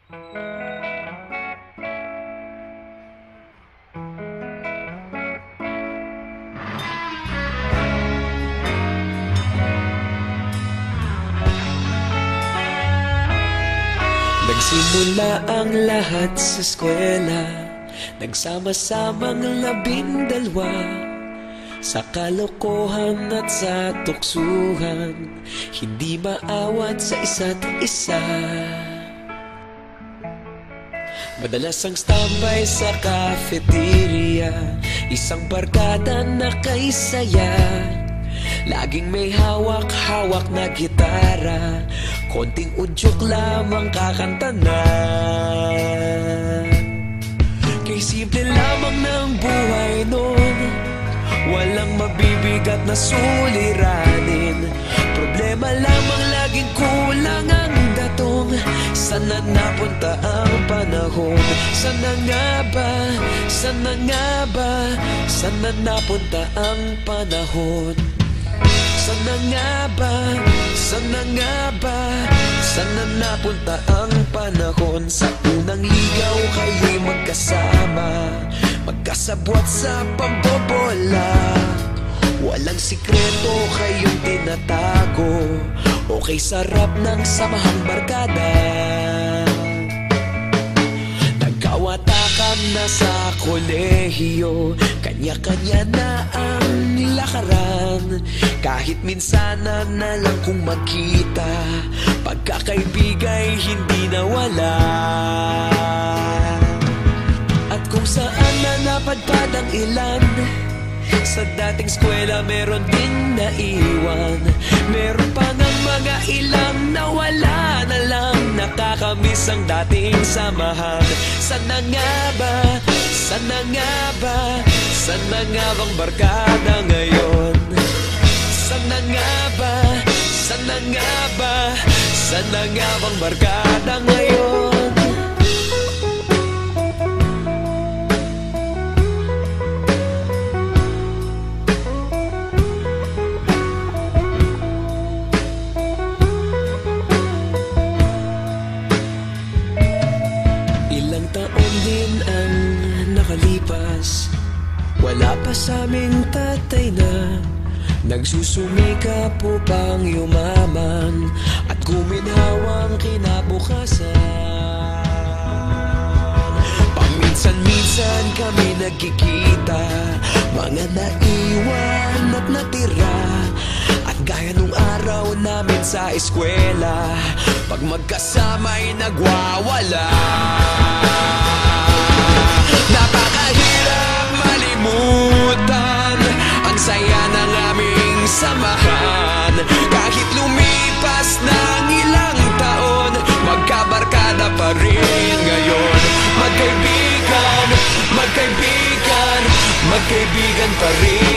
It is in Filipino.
Nagsimula ang lahat sa eskwela, nagsama-samang 12, sa kalokohan at sa tuksuhan, hindi maawat sa isa't isa. Madalas ang standby sa cafeteria, isang barkada na kay saya. Laging may hawak-hawak na gitara, konting udyok lamang kakanta na. Kay simple lamang ng buhay nun, walang mabibigat na suliranin. Problema lamang laging kulang ang datong. Sana napunta ang panahon? Sana nga ba? Sana nga ba? Sana napunta ang panahon? Sana nga ba? Sana nga ba? Sana napunta ang panahon? Sa unang ligaw kayo'y magkasama, magkasabwat sa pambobola. Walang sikreto kayong tinatago, okay sarap ng samahang barkada. Nagkawatakan na sa kolehiyo, kanya-kanya na ang nilakaran. Kahit minsan na lang kung magkita, pagkakaibigay hindi nawala. At kung saan na napadpad ang ilan, sa dating eskwela meron din naiwan. Meron pa ng mga ilang nawala na lang, nakakamiss ang dating samahan. Sana nga ba? Sana nga ba? Sana nga bang barkada ngayon? Sana nga ba? Sana nga ba? Sana nga bang barkada ngayon? Ilang taon din ang nakalipas, wala pa sa aming tatay na nagsusumikap upang yumaman at guminhawang kinabukasan. Paminsan-minsan kami nagkikita, mga naiwan at natira. At gaya nung araw namin sa eskwela, pag magkasama'y nagwawala. Napakahirap malimutan ang saya ng aming samahan. Kahit lumipas ng ilang taon, magkabarkada pa rin ngayon. Magkaibigan, magkaibigan, magkaibigan pa rin